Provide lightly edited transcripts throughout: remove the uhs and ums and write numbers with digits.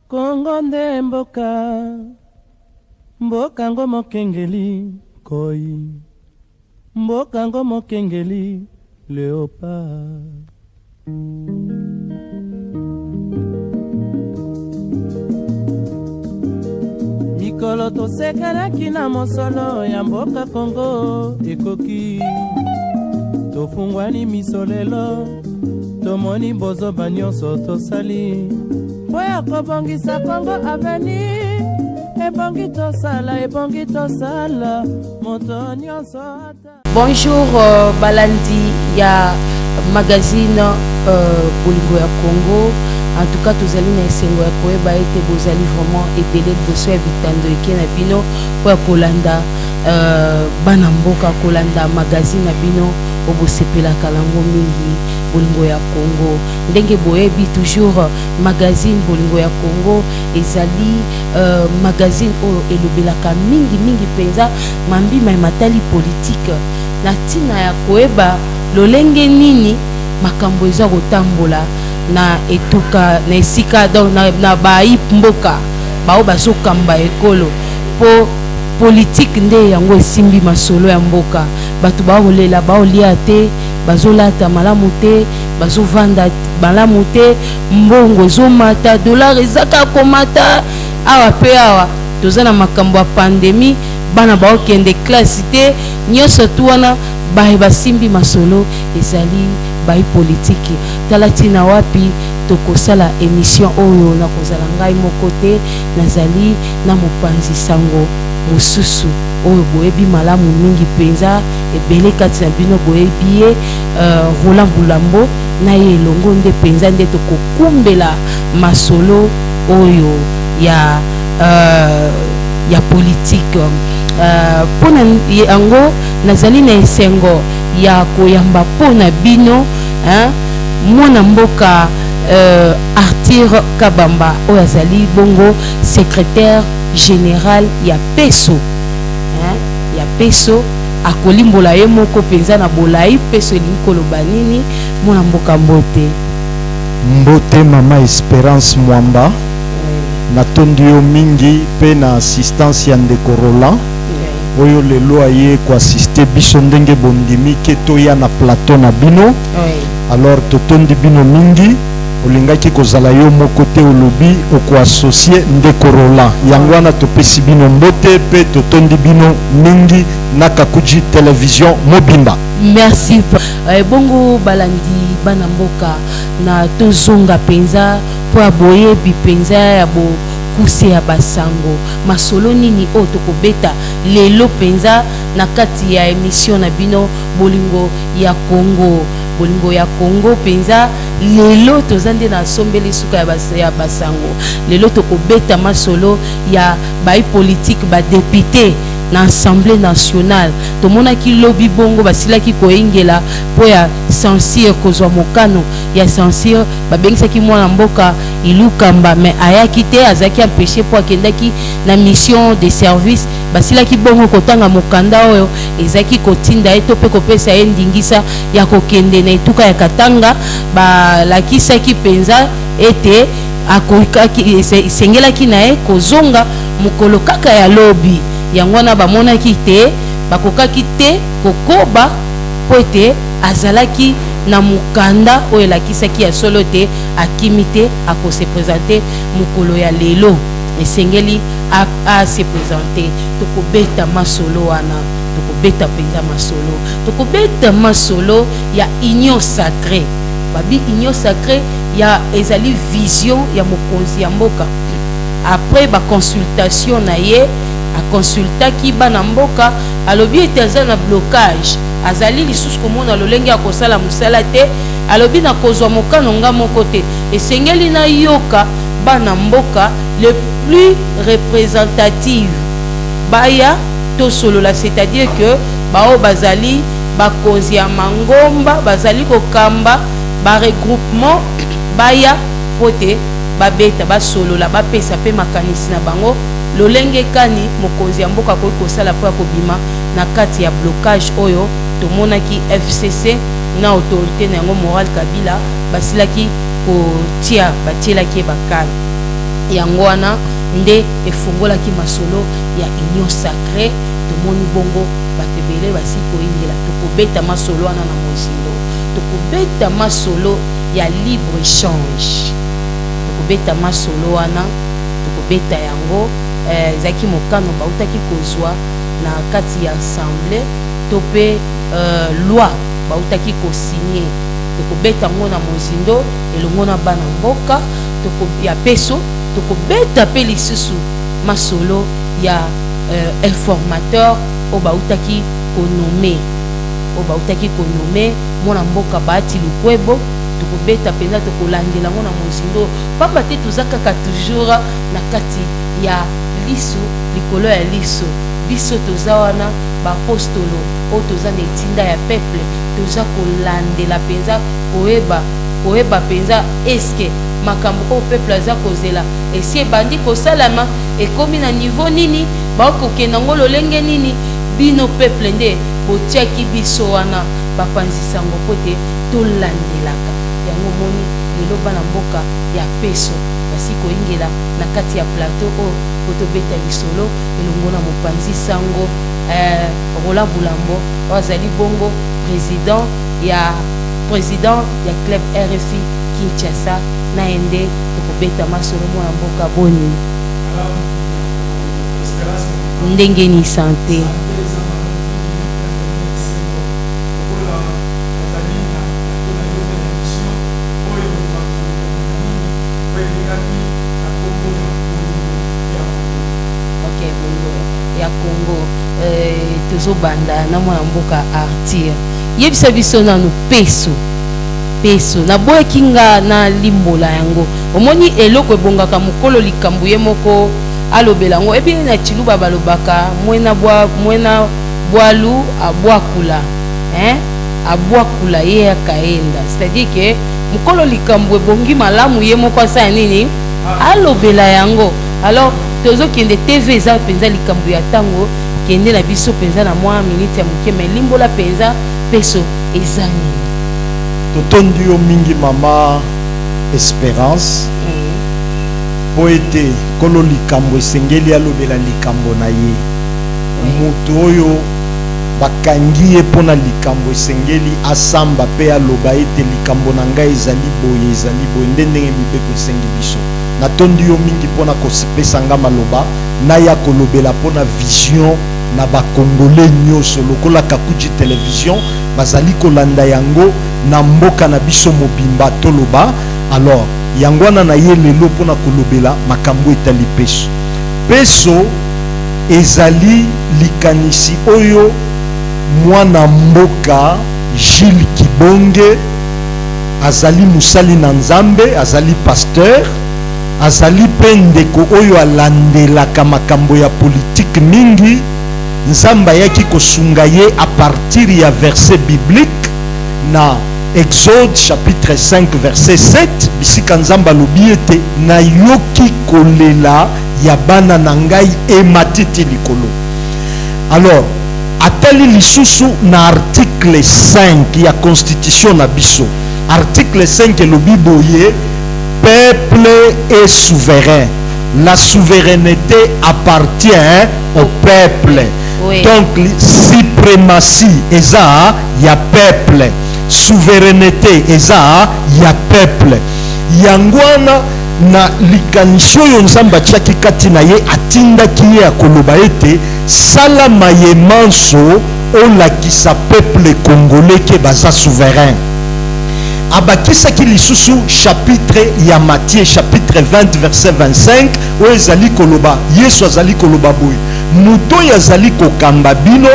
Kongo nde mboka ngo mokengeli koi, mboka ngo mokengeli léopard. Mikolo tosekelaki na mosolo ya mboka Kongo ekoki, tofungwani misolelo tomoni bozoba nyonso tosali po ya kobongisa Kongo aveni. Ebongi tosala moto nyonso ata. Bonjour Balandi ya magazine Bolingo ya Congo. En tout cas tozali na esengo ya koyeba ete bozali vraiment ebele liboso ya bitando eke na bino po ya kolanda bana mboka, kolanda magazine na bino obosepelaka lango mingi Bolingo ya Congo. Ndenge boyebi toujours magazine Bolingo ya Congo ezali magazine oyo elobelaka mingi penza mambima ematali politique na tina ya koyeba lolenge nini makambo eza kotambola na etuka na esika na bayi mboka bao bazokamba ekolo po politique nde yango esimbi masolo ya mboka. Batu baolela baolia te, bazolata malamu te, bazovanda malamu te, mbongo ezomata, dollar ezaka komata. Awa pe awa toza na makambo ya pandémie, bana baokende classe te, nyonso tu wana baye basimbi masolo ezali bayi politique. Talatina wapi tokosala émission oyo na kozala ngai moko te, nazali na mopanzi sango mosusu oyo boyebi malamu mingi penza ebele kati na bino boyebi ye Roland Bulambo na ye elongo nde penza nde tokokumbela masolo oyo ya politique. Pona yango nazali na esengo ya koyamba pona bino mwana mboka Arthur Kabamba oyo azali bongo secrétaire général ya Peso, ya Peso akolimbola ye moko penza na bolai Peso elikoloba nini mwana mboka mbote mama Espérance Mwamba natondi yo mingi pe na assistance ya ndeko Roland oyo lelo aye ko assister biso ndenge bondimi ke toya na plateau na bino. Alors totondi bino mingi olingaki kozala yo moko te olobi oko associer ndeko Roland yango wana topesi bino mbote pe totondi bino mingi na Kakuji télévision mobimba. Merci bongo balandi bana mboka na tozonga penza po aboye bipenza ya bo kuse ya basango masolo nini o tokobeta lelo penza na kati ya émission na bino Bolingo ya Congo. Bolingo ya Congo penza lelo tozande na sombeli suka ya basango. Lelo tokobeta masolo ya bayi politique ba député na Assemblée nationale. Tomona ki lobby bongo basilaki koengela po ya censure kozwa mokano ya censure babengisaki mwana mboka ilukamba mais ayaki te azaki empêché po akendaki na mission de service basilaki bongo kotanga mokanda oyo ezaki kotinda eto pe kopesa ye ndingisa ya kokende na etuka ya Katanga balakisaki penza ete akokaki sengelaki na ye kozonga mokolo kaka ya lobby yango wana bamonaki te bakokaki te kokoba po ete azalaki na mukanda oyo elakisaki ya solo te akimi te akose présenter mokolo ya lelo esengeli a se présenter. Tokobeta masolo wana tokobeta penza masolo tokobeta masolo ya union sacrée. Babi union sacrée ya ezali vision ya mokonzi ya mboka après ba consultation na ye akonsultaki bana mboka alobi ete aza na blocage azali lisusu komona lolenge ya kosala mosala te alobi na kozwa mokano nga moko te esengeli na yoka bana mboka le plus représentative baya to solola, c'est-à-dire que bao bazali bakonzi ya mangomba bazali kokamba ba regroupement baya pote babeta basolola bapesa pe makanisi na bango lolenge kani mokonzi ya mboka ko kosala po kobima na kati ya blocage oyo tomonaki FCC na autorité na yango Moral Kabila basilaki kotia batielaki bakala yango wana nde efungolaki masolo ya union sacrée tomoni bongo bato ebele basi koyingela tokobeta masolo wana na mozindo tokobeta masolo ya libre échange tokobeta masolo wana tokobeta yango ezalaki mokano bautaki kozwa na kati ya assemblée to mpe loi bautaki kosigné tokobeta ngo na mozindo elongo na bana mboka ya peso tokobeta mpe lisusu masolo ya informateur oyo bautaki konome mwana mboka baati lukwebo tokobeta mpenza tokolandela ngo na mozindo pamba te toza kaka toujours na kati ya liso likolo ya liso biso toza wana baapostolo oyo toza na etinda ya peuple toza kolandela mpenza koyeba mpenza eske makambo oyo peuple aza kozela esi ebandi kosalama ekomi na niveau nini bakokenda ngo lolenge nini bino peuple nde botiaki biso wana bapanzisango po te tolandelaka yango moni lelo bana mboka ya peso basi koyingela na kati ya plateau oyo po tobeta lisolo elongo na mopanzi sango Roland Boulambo oyo azali bongo président ya club RFI Kinshasa na ende tokobeta masolo mwana mboka boni ndenge ni santé ya Congo tozobanda na mwana mboka Artir yebisa biso nanu peso na boyeki nga na limbola yango omoni eloko ebongaka mokolo likambo ye moko alobela ngo ebi na chiluba balobaka mwena bwalu abwakula ye akaenda c'est-à-dire que mokolo likambo ebongi malamu ye moko asala nini alobela yango alors tozokende TV eza mpenza likambo ya ntango kende na biso mpenza na mwa minute ya moke me limbola mpenza peso eza nini totondi yo mingi mama Espérance po ete kolo likambo esengeli alobela likambo na ye moto oyo bakangi ye mpona likambo esengeli asamba mpe aloba ete likambo na ngai ezali boye nde ndenge mibeko esengi biso natondi yo mingi mpona kopesa nga maloba naya kolobela mpona vision na bakongole nyonso lokola Kakuji télévision bazali kolanda yango na mboka na biso mobimba toloba alors yango wana na ye lelo mpona kolobela makambo etali peso ezali likanisi oyo mwana mboka Gilles Kibonge azali musali na Nzambe azali pasteur azali mpe ndeko oyo alandelaka makambo ya politique mingi Nzambe ayaki kosunga ye a partir ya verset biblique na Exode chapitre 5 verset 7 bisika Nzambe alobi ete nayoki kolela ya bana na ngai ematiti likolo. Alors atali lisusu na article 5 ya constitution na biso. Article 5 elobi boye peuple est souverain. La souveraineté appartient au peuple. Oui. Donc suprématie eza ya peuple, souveraineté eza ya peuple. Yangwana na likanisho yo Nzambe atiaki kati na ye atindaki ye akoloba ete sala mayemanso olakisa peuple congolais ke baza souverain. Abakisaki lisusu chapitre ya Matthieu chapitre 20 verset 25 oyo ezali koloba Yesu azali koloba boye muto yazali kokamba bino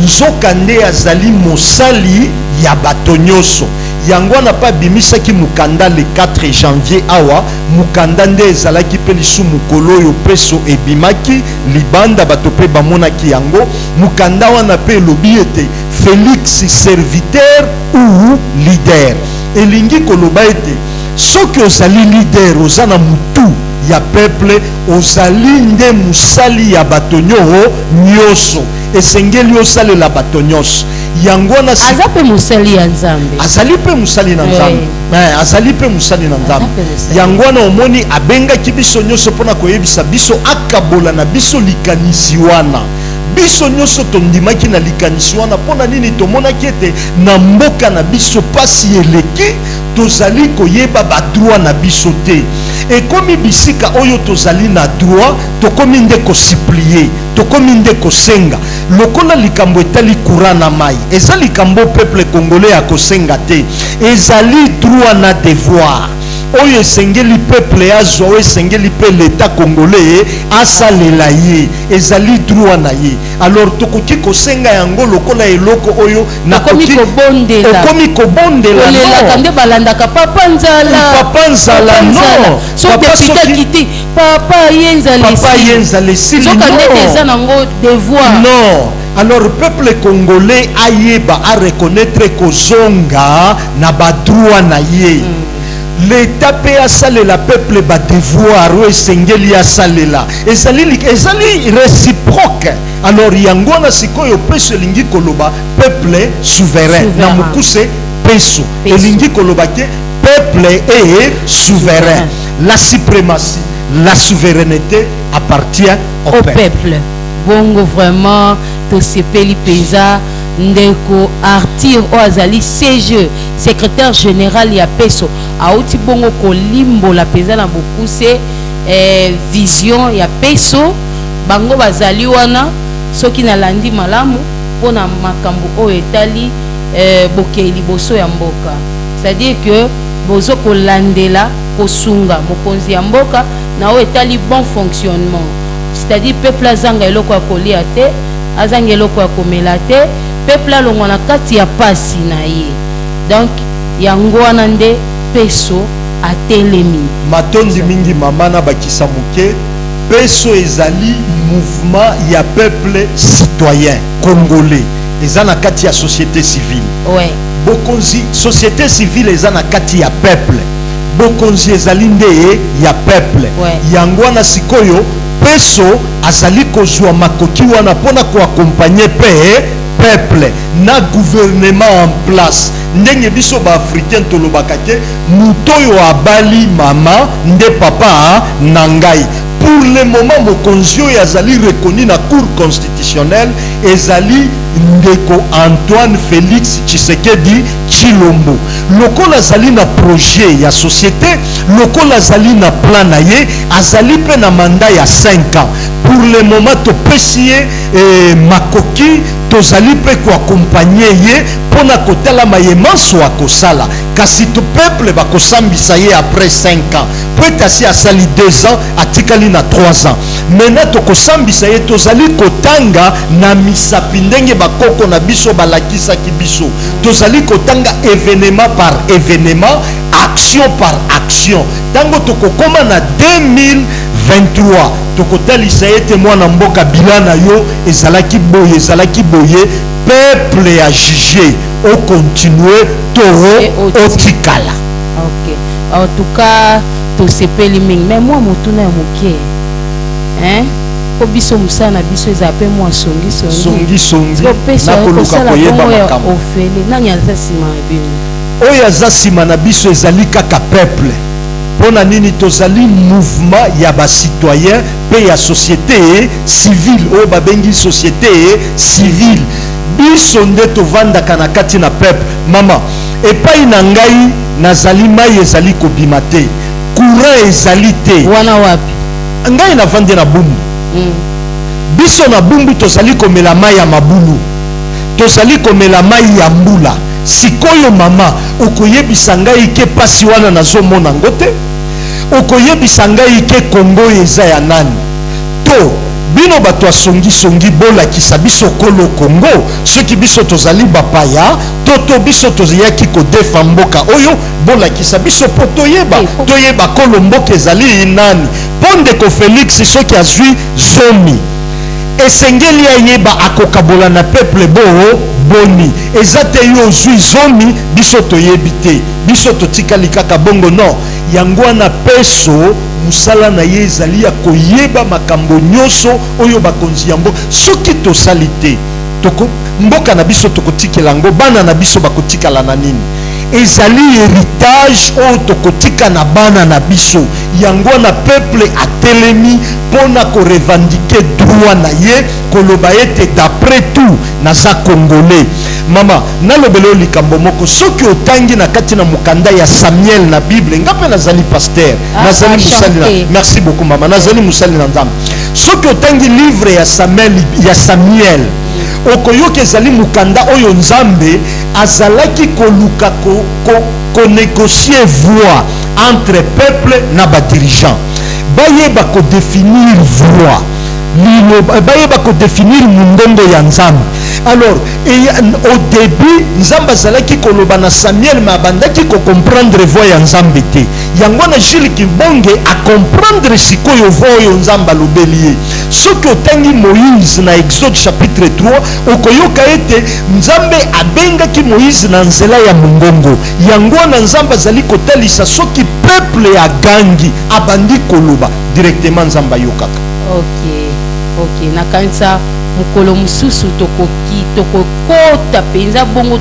nzoka nde azali mosali ya bato nyonso. Yango wana pa bimisaki mukanda le 4 janvier awa mukanda nde ezalaki pe lisu mukolo oyo peso ebimaki libanda bato pe bamonaki yango mukanda wana pe elobi ete Félix serviteur ou leader. Elingi koloba ete soki ozali leader ozana mutu ya peuple ozali nde musali ya bato nyonso esengeli osalela bato nyonso. yangwana azape musali ya nzambe azali pe musali na nzambe azali pe musali na nzambe yangwana omoni abenga kibiso nyoso pona koyebisa biso akabola na biso likanisi wana biso nyoso tondimaki na likanisi wana pona nini tomonaki ete na mboka na biso pasi eleki tozali koyeba badroit na biso te ekomi bisika oyo tozali na droit tokomi nde kosuplie tokomi nde kosenga lokola likambo etali courant na mai eza likambo peuple congolais ya kosenga te ezali droit na devoir oyo esengeli peuple azwa oyo esengeli pe l'état congolais asalela ye ezali droit na ye alors tokoki kosenga yango lokola eloko oyo okomi kobondela olelaka nde balandaka papa nzala non so depute kiti papa yenzala esili soka ndete eza nango devoir non alors peuple congolais ayeba a reconnaître kozonga na badroit na ye l'état pe asalela peuple ba devoir o esengeli asalela ezali réciproque alors yango na sikoyo peso elingi koloba peuple souverain na mukuse peso elingi koloba ke peuple est souverain la suprématie la souveraineté appartient au peuple bongo vraiment to sepeli peza ndeko Arthur Oazali CG secrétaire général ya peso auti bongo kolimbo la peza na bokuse vision ya peso bango bazali wana soki na landi malamu pona makambo o etali bokei liboso ya mboka c'est-à-dire que bozo kolandela kosunga mokonzi ya mboka na o etali bon fonctionnement c'est-à-dire peuple azanga eloko ya kolia te azanga eloko ya komela te peuple alongwa na kati ya pasi na ye donc yango wana nde peso atelemi matondi mingi mama na bakisa moke peso ezali mouvement ya peuple citoyen congolais eza na kati ya société civile bokonzi société civile eza na kati ya peuple bokonzi ezali nde ya peuple yango wana sikoyo peso azali kozwa makoki wana pona koakompanye pe peuple na gouvernement en place ndenge biso ba africain tolobaka te mutoyo abali mama nde papa na ngai pour le moment mokonzi oyo azali reconnu na cour constitutionnelle ezali ndeko Antoine Félix Tshisekedi Tshilombo lokola azali na projet ya société lokola azali na plan na ye azali pe na mandat ya 5 ans pour le moment topesi ye makoki tozali pe koakompanye ye pona kotalama ye manso akosala kasi to peuple bakosambisa ye après 5 ans peut asi asali 2 ans atikali na 3 ans maintenant tokosambisa ye tozali kotanga na misapi ndenge bakoko na biso balakisaki biso tozali kotanga événement par événement action par action tango tokokoma na 2023 tokotalisa ete mwana mboka bilana yo ezalaki boye peuple a jugé au continuer toro otikala ok en tout cas to sepeli mingi mais moi motuna ya mokie hein ko biso musana biso ezape moi songi na koluka koyeba makambo ofele nani azasima bino oyo azasima na biso ezali kaka peuple pona nini tozali mouvement ya ba citoyen pe ya société civile oyo babengi société civile biso nde tovandaka na kati na peuple mama epai na ngai nazali mai ezali kobima te courant ezali te wana wapi ngai navandi na bumbu biso na bumbu tozali komela mai ya mabulu tozali komela mai ya mbula sikoyo mama okoyebisa ngai ke pasi wana nazomona ngo te okoyebisa ngai ke Kongo eza ya nani to bino bato asongi bolakisa biso kolo Kongo soki biso tozali bapaya toto biso toziyaki kodefa mboka oyo bolakisa biso po toyeba kolo mboka ezali nani pondeko Félix soki azwi zomi esengeli ayeba akokabola na peuple boni eza te yo ozwi zomi biso toyebi te biso totikali kaka bongo non yango wana peso musala na ye ezali ya koyeba makambo nyonso oyo bakonzi yango soki tosali te toko mboka na biso tokotikela yango bana na biso bakotikala na nini ezali héritage oyo tokotika na bana na biso yango na peuple atelemi mpona korevendike droit na ye koloba ete d'après tout naza congolais. Mama nalobelo likambo moko soki otangi na kati na mukanda ya Samuel na Bible ngape nazali pasteur nazali musali na merci beaucoup mama nazali musali na nzambe soki otangi livre ya Samuel okoyoka ezali mukanda oyo nzambe azalaki koluka ko négocier voix entre peuple na ba dirigeant bayeba ko définir voix bayeba ko définir mungongo ya nzambe. Alors au début nzambe azalaki koloba na Samuel ma bandaki ko comprendre voix ya nzambe te yango na Jules Kibonge a comprendre sikoyo voix oyo nzambe alobeli ye soki otangi Moïse na Exode chapitre 3 okoyoka ete nzambe abengaki Moïse na nzela ya mungongo yango na nzambe azali kotalisa soki peuple ya gangi abandi koloba directement nzambe ayokaka. Ok nakanisa mukolo mususu tokokota penza bongo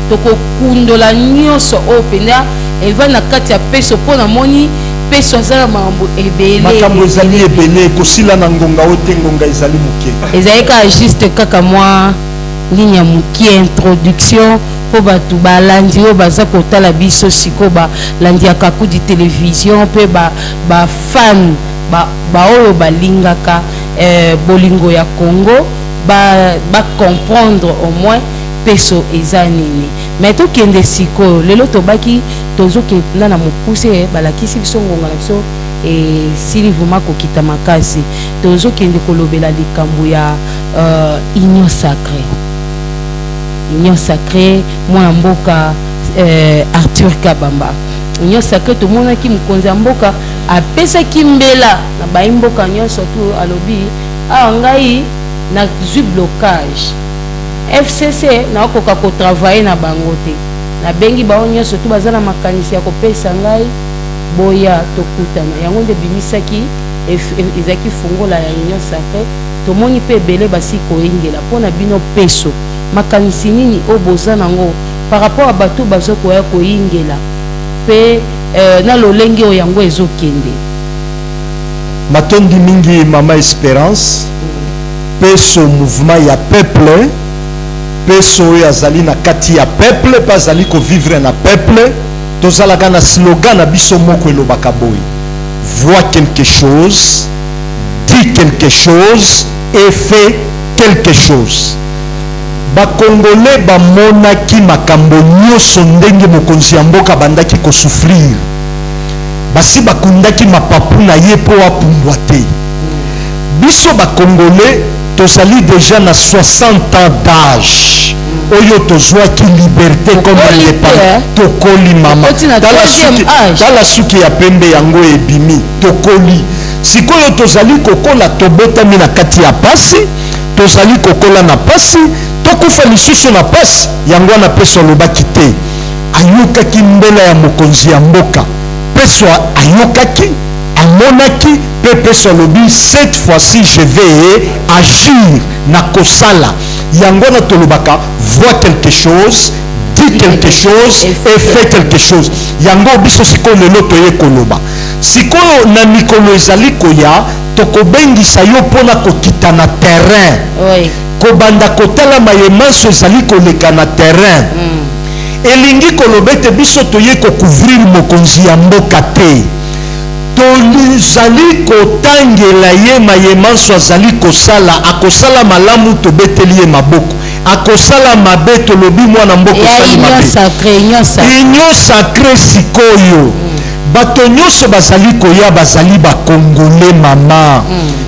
tokokundola nyonso oyo penza eva na kati ya peso mpona moni peso azala makambo ezali ebele kosila na ngonga oyo te ngonga ezali moke ezali kaka juste kaka mwa ligne ya mokie introduction mpo bato balandi oyo baza kotala biso sikoyo balandi ya kakudi télévision mpe bafan baoyo balingaka bolingo ya Congo comprendre au moins peso eza nini mais tokende sikoyo lelo tobaki tozokenda na mokuse balakisi biso ngonga na biso esili vraimen kokita makasi tozokende kolobela likambo ya union sacrée mwana mboka Arthur Kabamba. Union sacrée tomonaki mokonzi ya mboka apesaki mbela na baimboka nyonso tu alobi awa ngai na zwi blocage FCC na okoka kotravaille na bango te nabengi bao nyonso tu baza na makanisi ya kopesa ngai boya tokutana yango nde bimisaki ezaki fungola ya union sacrée tomoni mpe ebele basi koyingela mpona bino peso makanisi nini oyo boza nango par rapport a bato bazokoya koyingela pe na lolenge oyo yango ezokende matondi mingi mama Espérance peso mouvement ya peuple peso oyo azali na kati ya peuple pa azali kovivre na peuple tozalaka na slogan na biso moko elobaka boye vois quelque chose dis quelque chose et fais quelque chose. Bakongole bamonaki makambo nyonso ndenge mokonzi ya mboka bandaki kosouffrir basi bakundaki mapapu na ye po apumbwa te biso bakongole tozali déjà na 60 ans d'âge oyo tozwaki liberté comme indépendant tokoli mama tala suki ya pembe yango ebimi tokoli sikoyo tozali kokola tobotami na kati ya pasi tozali kokola na pasi tokufa lisusu na pasi yango na peso alobaki te ayokaki mbela ya mokonzi ya mboka peso ayokaki amonaki pe peso alobi cette fois-ci je vais agir na kosala yango na tolobaka vois quelque chose dis quelque chose et fais quelque chose yango biso sikoyo lelo toye koloba sikoyo na mikolo ezali koya tokobengisa yo mpona kokita na terrain kobanda kotala mayemanso ezali koleka na terrain elingi koloba ete biso toye kocouvrir mokonzi ya mboka te tozali kotangela ye mayemanso azali kosala akosala malamu tobeteli ye maboko akosala mabe tolobi mwana mboka osali mabe union sacrée sikoyo bato nyonso bazali koya bazali bakongole mama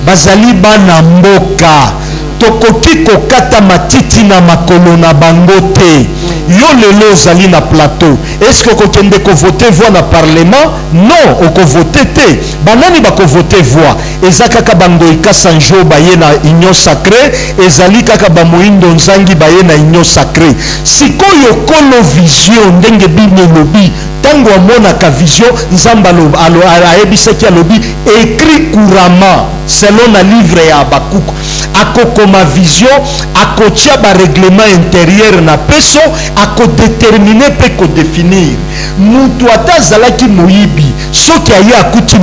bazali bana mboka tokoki kokata matiti na makolo na bango te yo lelo ozali na plateau est-ce que okokende kovote voix na parlement non okovote te banani bako voter voix eza kaka bangoika sanjo baye na union sacrée ezali kaka bamoindo nzangi baye na union sacrée sikoyo kolo vision ndenge bino lobi tango amonaka vision nzamba ayebisaki alobi écrit couramment selon na livre ya Habakuk akokoma vision akotia ba règlement intérieur na peso akodéterminer pe kodéfinir mutu atazalaki moyibi soki aye akuti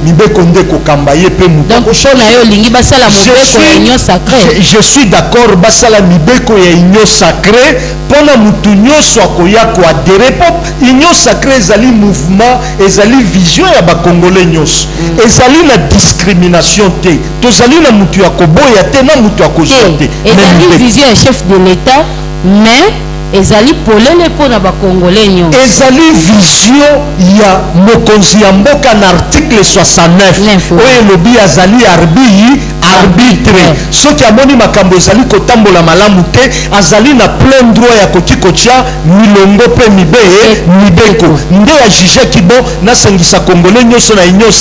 mibeko nde kokamba ye pe mutu donc shona yo lingi basala mibeko ya union sacrée je suis d'accord basala mibeko ya union sacrée pona mutu nyonso akoya koadere po union sacrée ezali mouvement ezali vision ya bakongole nyonso ezali na discrimination te tozali na mutu ya koboya te na mutu ya kozwa te ezali vision ya chef de l'état mais ezali polele pona bakongole nyonso ezali vision ya mokonzi ya mboka na article 69 oyo elobi azali arbitre soki amoni makambo ezali kotambola malamu te azali na plein droit ya koki kotia milongo mpe mibeko nde ajugeki bo nasengisa kongole nyonso na union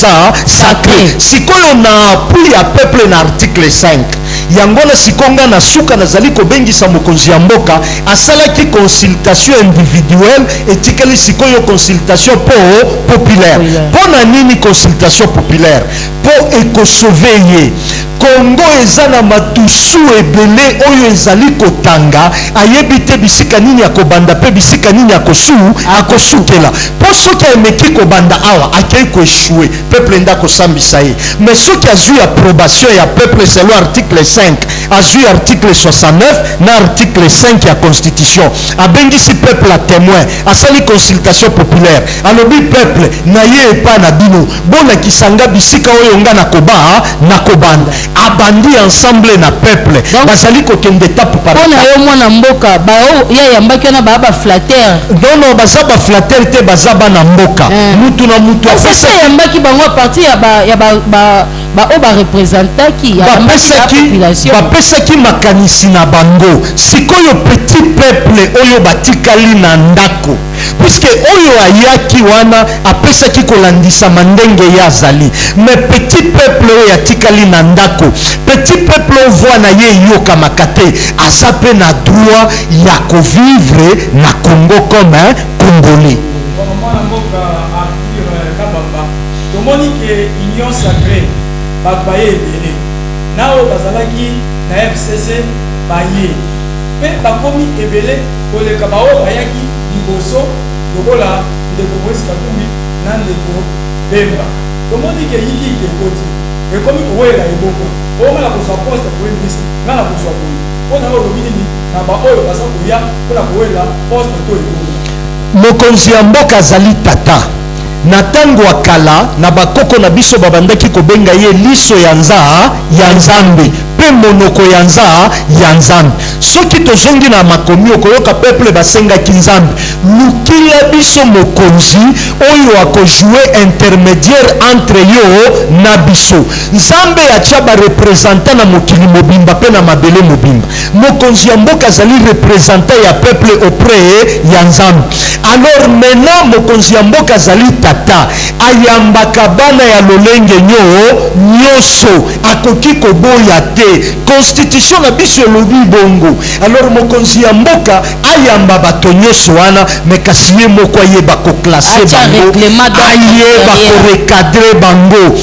sacré sikoyo na appui ya peuple na article 5 yango na sikonga na suka nazali kobengisa mokonzi ya mboka asalaki consultation individuelle etikali sikoyo consultation populaire pona nini consultation populaire po ekosauve ye Congo eza na matusu ebele oyo ezali kotanga ayebi te bisika nini akobanda pe bisika nini akosukela po soki emeki kobanda awa akei koeshue peuple nda kosambisa ye mais soki azwi approbation ya peuple selon article 5 azwi article 69 na article 5 ya constitution abengisi peuple a témoin asali consultation populaire alobi peuple na ye epa na bino bolakisanga bisika oyo nga na kobanda abandi ensemble na peuple bazali kokende tape par pona yo mwana mboka bao ya yambaki na baba flatter non baza ba flatter te baza bana mboka mutu na mutu apesa yambaki bango a partir ya ba o ba représentaki ya population bapesaki makanisi na bango sikoyo petit peuple oyo batikali na ndako puisque oyo ayaki wana apesaki kolandisa mandenge ya azali mais petit peuple oyo atikali na ndako petit peuple voit na ye yoka makate asa pe na droit ya kovivre na Congo comme un Congolais. Tomoni ke union sacrée babaye ebele nao bazalaki na FCC baye pe bakomi ebele koleka bao bayaki liboso lokola ndeko Moïse Katumbi na ndeko Bemba tomoni ke yiki ekoti ekomi kowela eboko omala kozwa poste premier ministre ngana kozwa boye mpona oyo lobi nini na baoyo baza koya mpona kowela poste to eboko mokonzi ya mboka azali tata na tango akala na bakoko na biso babandaki kobenga ye liso ya nzambe pe monoko ya nzambe soki tozongi na makomi okoyoka peuple basengaki nzambe lukila biso mokonzi oyo akojoue intermédiaire entre yo na biso nzambe atia barepresentant na mokili mobimba pe na mabele mobimba mokonzi ya mboka azali representant ya peuple auprès ya nzambe alors maintenant mokonzi ya mboka azali tata ayambaka bana ya lolenge nyonso akoki koboya te constitution na biso elobi bongo alors mokonzi ya mboka ayamba bato nyonso wana me kasi ye moko ayeba koklase bango ayeba korekadre bango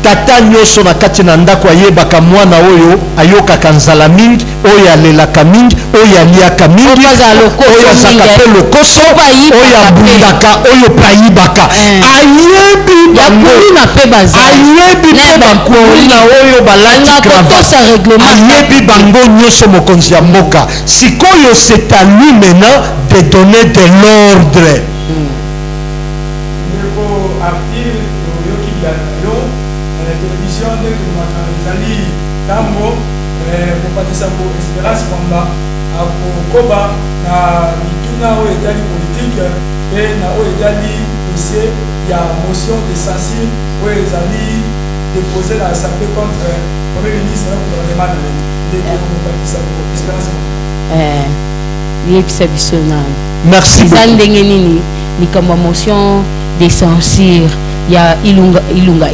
tata nyonso na kati na ndako ayebaka mwana oyo ayokaka nzala mingi oyo alelaka mingi oyo aliaka mingi oyo azaka pe lokoso oyo abundaka oyo pe ayibaka ayebi bango ayebi pe bakulina oyo balati cravate ayebi bango nyonso mokonzi ya mboka sikoyo c'est à lui maintenant de donner de l'ordre. télévision de Mazali Tambo kupatisa ko Espérance kwamba akokoba na mituna o etali politique et na o etali dossier ya motion de censure o ezali déposé à l'Assemblée contre premier ministre na gouvernement de kupatisa ko Espérance yebisa biso na merci beaucoup ndenge nini likambo motion de censure ya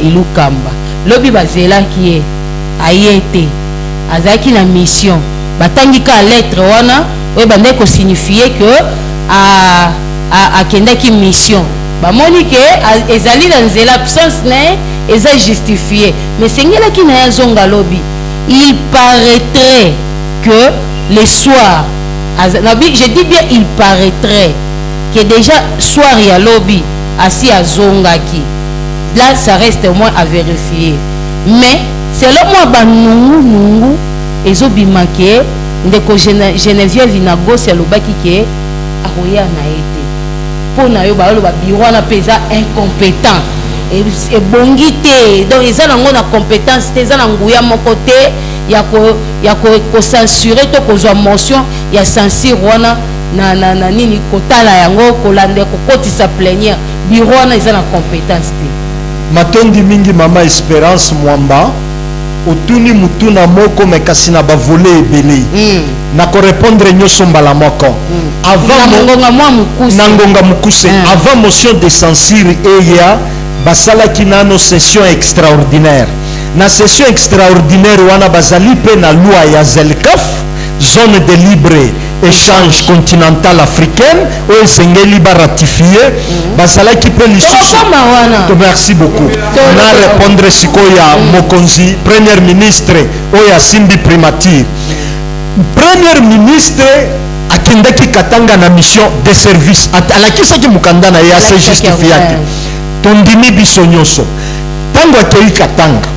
ilukamba lobi bazelaki ye ayete azaki na mission batangika lettre wana oyo bande ko signifier que akendaki mission bamoni ke ezali na nzela absence ne eza justifié mais sengelaki na ya zonga lobi il paraîtrait que le soir je dis bien il paraîtrait que déjà soir ya lobi asi azongaki là ça reste au moins à vérifier mais selon moi banungu ezobima ke ndeko Geneviève Vinagos alobaki ke akoya na ete pona yo baloba biro wana peza incompétent ebongi te donc eza nango na compétence te eza na nguya moko te ya ko censurer to kozwa motion ya censure wana na nini kotala yango kolande kokotisa plénière biro wana eza na compétence te matondi mingi mama Espérance Mwamba otuni mutuna moko mekasi na bavole ebele na korépondre nyoso mbala moko avant ngonga mukuse avant motion de censure eya basalaki nano session extraordinaire na session extraordinaire wana bazali pe na loi ya ZELCAF zone de libre échange continental africaine oyo esengeli baratifié bazalaki pe lisusu merci beaucoup na répondre sikoyo ya mokonzi premier ministre oyo asimbi primature premier ministre akendaki katanga na mission de service alakisaki mukanda na ye ase justifiaki tondimi biso nyonso ntango akei katanga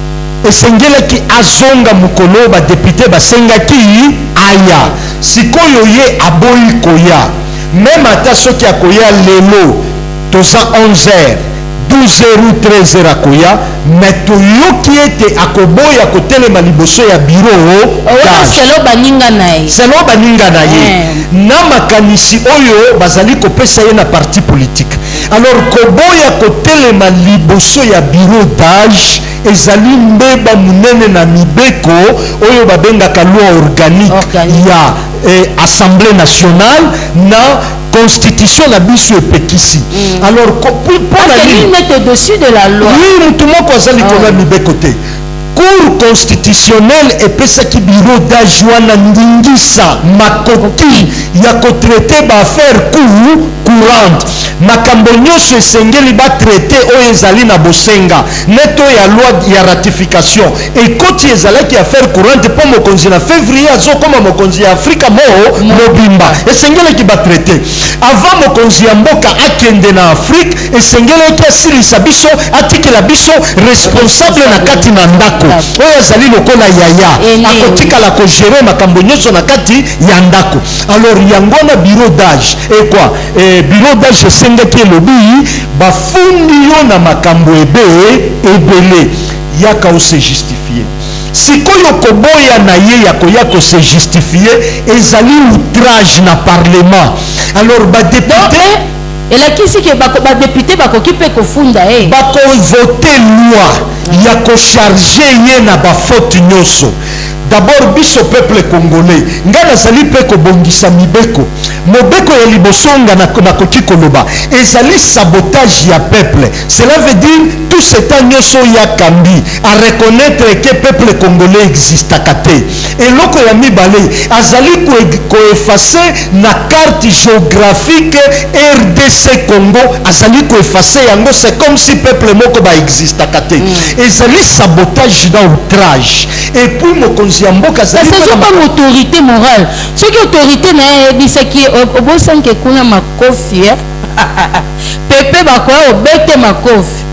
esengelaki azonga mukolo badepute basengaki aya sikoyo ye aboyi koya meme ata soki akoya lelo toza 11h 12h 13h akoya mais toyoki ete akoboya kotelema liboso ya biro selo baninga na ye na makanisi oyo bazali kopesa ye na parti politique alors koboya kotelema liboso ya biro d'âge ezali mbeba munene na mibeko oyo babengaka loi organique ya assemblée nationale na constitution na biso epekisi alors il met au-dessus de la loi oui mutu moko azali kona mibeko te cour constitutionnelle epesaki biro d'âge wana ndingisa makoki ya kotraite baaffaire courante makambo nyonso esengeli batraite oyo ezali na bosenga neto ya loi ya ratification ekoti ezalaki affaire courante mpo mokonzi na février azokoma mokonzi ya afrika mobimba esengelaki batraite avant mokonzi ya mboka akende na afrique esengelaki asilisa biso atikela biso responsable na kati na ndako oyo azali lokola yaya akotikala kogere makambo nyonso na kati ya ndako alors yango na bureau d'âge ekwa bureau d'âge esengaki elobi bafundi yo na makambo ebele yaka ose justifier sikoyo koboya na ye ya koya kose justifier ezali outrage na parlement alors badepute elakisi ke badepute bakoki mpe kofunda bakovote loi ya kocharge ye na bafaute nyonso d'abord biso peuple congolais nga nazali mpe kobongisa mobeko ya liboso nga nakoki koloba ezali sabotage ya peuple cela veut dire tout ce temps nyonso ya kambi à reconnaître que peuple congolais existaka te eloko ya mibale azali koefase na carte géographique RDC Congo azali koefase yango c'est comme si peuple moko existaka te ezali sabotage na outrage et puis mokonzi ya mboka azali pas autorité morale soki autorité na yebisaki obosanke kuna makofi pepe bakoya obete makofi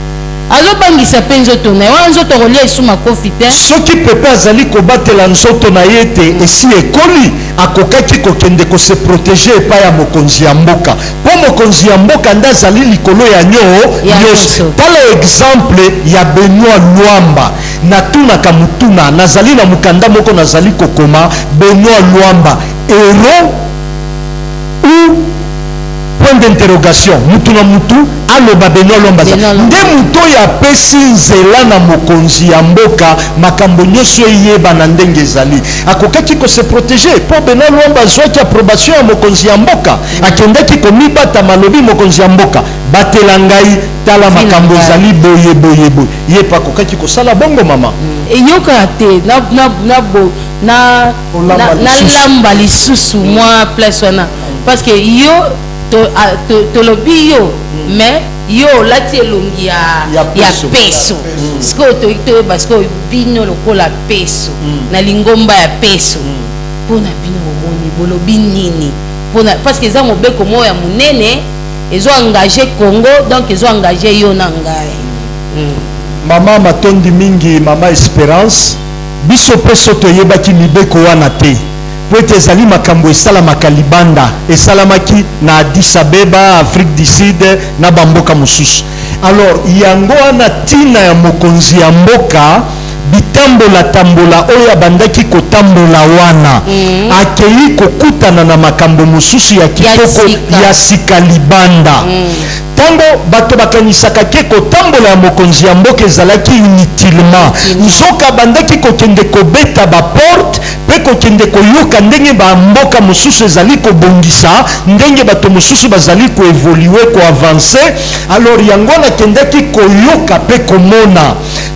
azobangisa mpe nzoto na ye wana nzoto kolia esu makofi te soki pepe azali kobatela nzoto na ye te esi ekoli akokaki kokende kose protege epai ya mokonzi ya mboka mpo mokonzi ya mboka nde azali likolo ya nyonso tala exemple ya Benoît Luamba natunaka mutuna nazali na mukanda moko nazali kokoma Benoît Luamba héros ou point d'interrogation mutu na mutu aloba Benoît Lomba nde mutu ya pesi nzela na mokonzi ya mboka makambo nyonso eyeba na ndenge ezali akokaki ko se protéger po Benoît Lomba zwaki approbation ya mokonzi ya mboka akendaki komibata malobi mokonzi ya mboka batela ngai tala makambo ezali boye boye boye ye pa akokaki kosala bongo mama eyoka te na lamba lisusu mwa place wana parce que yo tolobi yo mais yo lati elongi ya peso siko toyeba siko bino lokola peso na lingomba ya peso mpona bino bomoni bolobi nini parce que eza mobeko moko ya monene ezo engagé Congo donc ezo engagé yo na ngai mama matondi mingi mama Espérance biso peso toyebaki mibeko wana te po ete ezali makambo esalamaka libanda esalamaki na Addis Abeba Afrique du Sud na bamboka mosusu alors yango wana tina ya mokonzi ya mboka bitambola oyo abandaki kotambola wana akei kokutana na makambo mosusu ya kitoko ya sika libanda tango bato bakanisaka ke kotambola ya mokonzi ya mboka ezalaki inutilement nzoka bandaki kokende kobeta baporte mpe kokende koyoka ndenge bamboka mosusu ezali kobongisa ndenge bato mosusu bazali koevolue koavance alors yango nakendaki koyoka mpe komona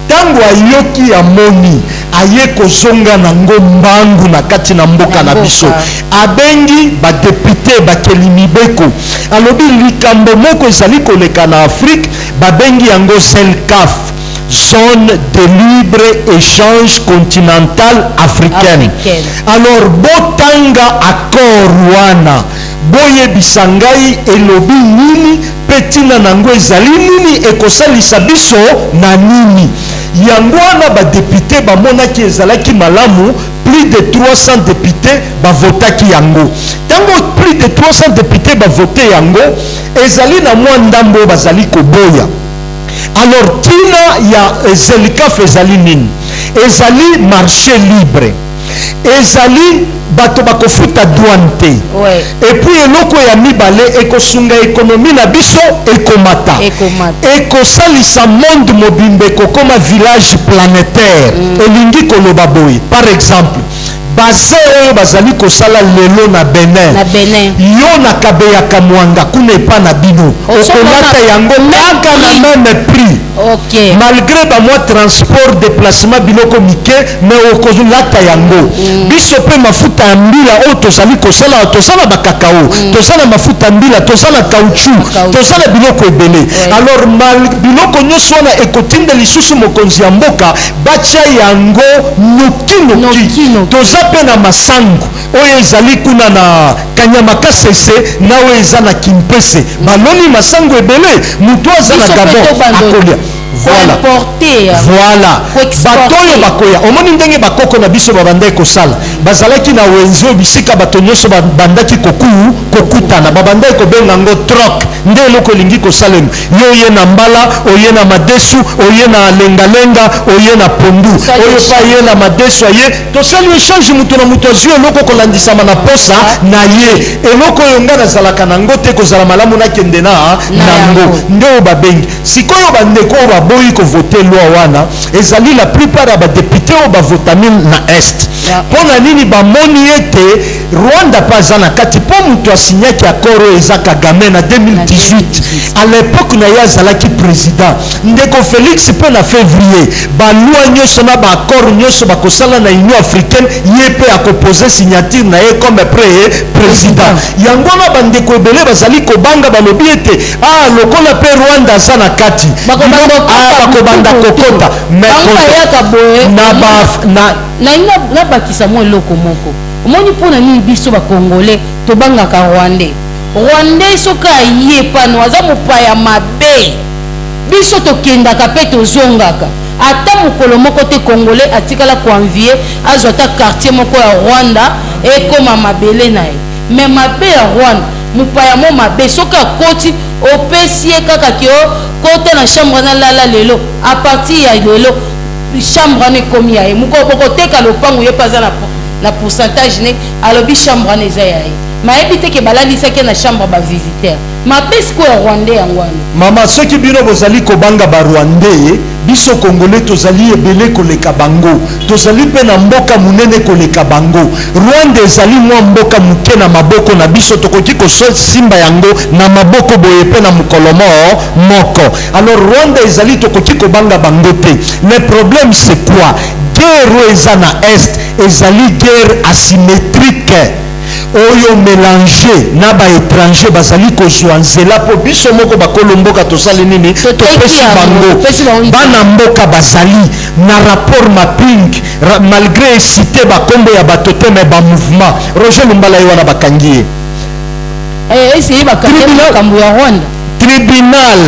tango ayoki amoni aye kozonga nango mbangu na kati na mboka na biso abengi badepute bakeli mibeko alobi likambo moko ezali koleka na Afrique babengi yango ZLECAf zone de libre échange continental africaine alors botanga accord wana boyebisa ngai elobi nini mpe ntina nango ezali nini ekosalisa biso na nini yango wana badepute bamonaki ezalaki malamu plus de 300 députés bavotaki yango tango plus de 300 députés bavote yango ezali na mwa ndambo bazali koboya alors tina ya ZLECAf ezali nini ezali marché libre ezali bato bakofuta douane te et puis eloko ya mibale ekosunga ekonomi na biso ekomata ekosalisa monde mobimba ekokoma village planétaire elingi koloba boye par exemple base oyo bazali kosala lelo na Benin yo na kabeyaka mwanga kuna epa na bino okolata yango kaka na même prix malgré bamwa transport déplacement biloko mike mais okolata yango biso mpe mafuta ya mbila oyo tozali kosala tozala bakakao tozala mafuta mbila tozala caoutchouc tozala biloko ebele alors biloko nyonso wana ekotinda lisusu mokonzi ya mboka batya yango noki toza mpe na masango oyo ezali kuna na kanyama sese na oyo eza na kimpese baloni masango ebele mutu aza na Gabon akolia voilà bato oyo bakoya omoni ndenge bakoko na biso babandaki kosala bazalaki na wenze oyo bisika bato nyonso babandaki kokutana babandaki kobenga yango troc nde eloko elingi kosalema yo oye na mbala oye na madesu oye na lengalenga oye na pondu oyo pa ye na madesu aye tosali échange mutu na mutu azwi eloko kolandisama na posa na ye eloko oyo nga nazalaka nango te kozala malamu nakende nango nde oyo babengi sikoyo bandeko oyo baboyi kovote loi wana ezali la plupart ya badepute oyo bavotami na est mpona nini bamoni ete Rwanda pa aza na kati mpo mutu asinyaki accord oyo eza Kagame na 2018 à l'époque na ye azalaki président ndeko Félix mpe na février baloi nyonso na baaccord nyonso bakosala na union africaine ye mpe akopose signature na ye comme président yango na bandeko ebele bazali kobanga balobi ete lokola mpe Rwanda aza na kati bakobanda kokota na bakisa mo eloko moko omoni mpona nini biso bakongole tobangaka rwandais soki aye pano aza mopaya mabe biso tokendaka mpe tozongaka ata mokolo moko te congolais atikala koanvie azwa ata quartier moko ya Rwanda ekoma mabele na ye me mabe ya Rwanda mopaya mo mabe soki akoti opesi ye kaka ki kota na chambre na lala lelo a partir ya lelo chambre ne komi ya ye moko boko teka lopango ye paza na pourcentage ne alobi chambre ne za ya ye mayebi te ke balalisaki na chambre ba visiteur mapesi ko rwandais yangwana mama soki bino bozali kobanga ba rwandais biso congolais tozali ebele koleka bango tozali pe na mboka munene koleka bango Rwanda ezali mwa mboka muke na maboko na biso tokoki kosimba yango na maboko boye pe na mukolomo moko alors Rwanda ezali tokoki kobanga bango te le problème c'est quoi guerre eza na est ezali guerre asymétrique oyo mélanger na ba étranger bazali kozwa nzela po biso moko bakolomboka tosali nini topesi bango bana mboka bazali na rapport mapping malgré cité bakombo ya bato te mais ba mouvement Roger Lumbala yo wana bakangi esi bakangi makambo ya Rwanda tribunal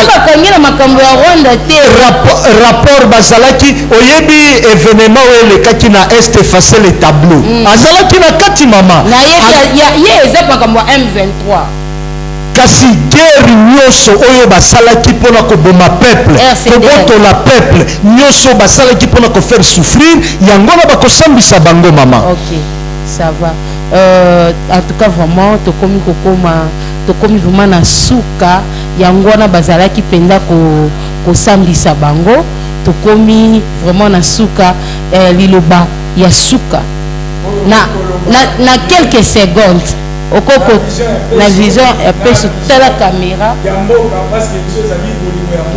bakangi na makambo ya Rwanda te rapport bazalaki oyebi événement oyo elekaki na est effacer les tableaux azalaki na kati mama na ye eza makambo ya M23 kasi guerre nyonso oyo basalaki mpona koboma peuple kobotola peuple nyonso basalaki mpona kofaire souffrir yango na bakosambisa bango mama. Ok, ça va. En tout cas vraiment tokomi vraiment na suka yango na bazalaki penda kosambisa bango tokomi vraiment na suka liloba ya suka na quelques secondes okoko na vision pe sur la caméra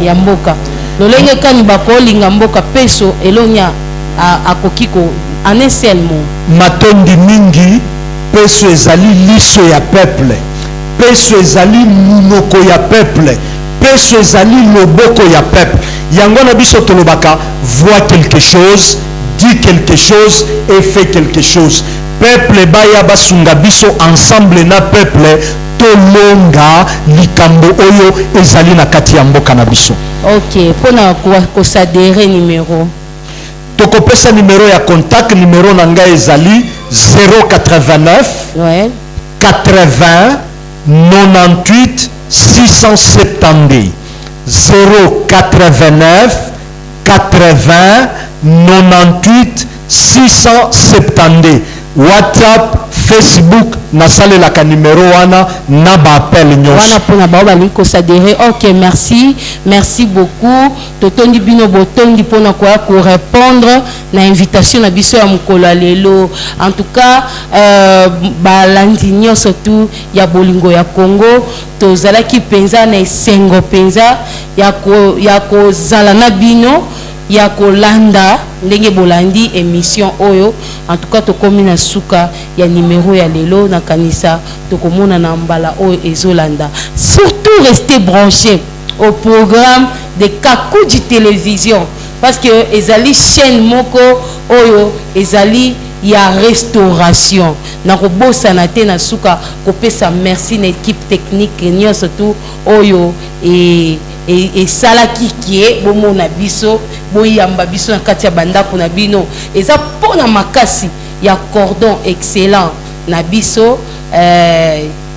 ya mboka lolenge kani bakolinga mboka peso elonya akokiko en un seul mot matondi mingi peso ezali liso ya peuple peso ezali munoko ya peuple peso ezali loboko ya peuple yango na biso tolobaka voit quelque chose dit quelque chose et fait quelque chose peuple baya basunga biso ensemble na peuple tolonga likambo oyo ezali na kati ya mboka na biso. Ok, pona kosadere numéro tokopesa numéro ya contact numéro na ngai ezali 089 ouais 80 98 672 089 80 98 672 WhatsApp Facebook nasalelaka numéro wana na ba appel nyonso wana pona ba bali ko sadere. Ok, merci beaucoup totondi bino botondi pona ko répondre na invitation na biso ya mukolo lelo. En tout cas balandi nyonso tu ya bolingo ya Congo tozalaki penza na esengo penza ya ko zala na bino ya kolanda ndenge bolandi émission oyo. En tout cas tokomi na suka ya numéro ya lelo na kanisa tokomona na mbala oyo ezolanda. Surtout restez branchés au programme de Kakudi télévision parce que ezali chaîne moko oyo ezali ya restauration na kobosa na te na suka kopesa merci na équipe technique nyonso tu oyo et salaki kie bomona biso boyamba biso na kati ya bandako na bino eza pona makasi ya cordon excellent na biso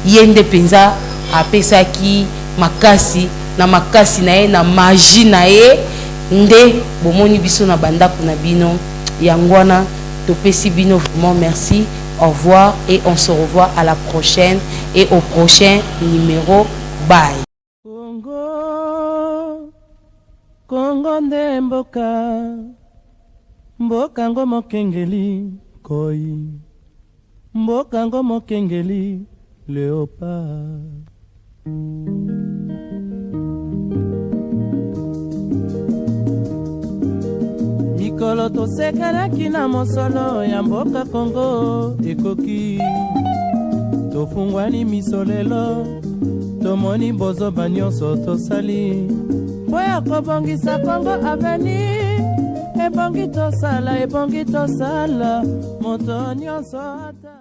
yende penza apesaki makasi na ye na magie na ye nde bomoni biso na bandako na bino yangwana topesi bino vraiment merci, au revoir et on se revoit à la prochaine et au prochain numéro. Bye. Kongo nde mboka ngo mokengeli koi mboka ngo mokengeli léopard mikolo tosekanaki na mosolo ya mboka Kongo ekoki tofungwani misolelo tomoni bozoba nyonso tosali po ya kobongisa Kongo avenir ebongi tosala moto nyonso ata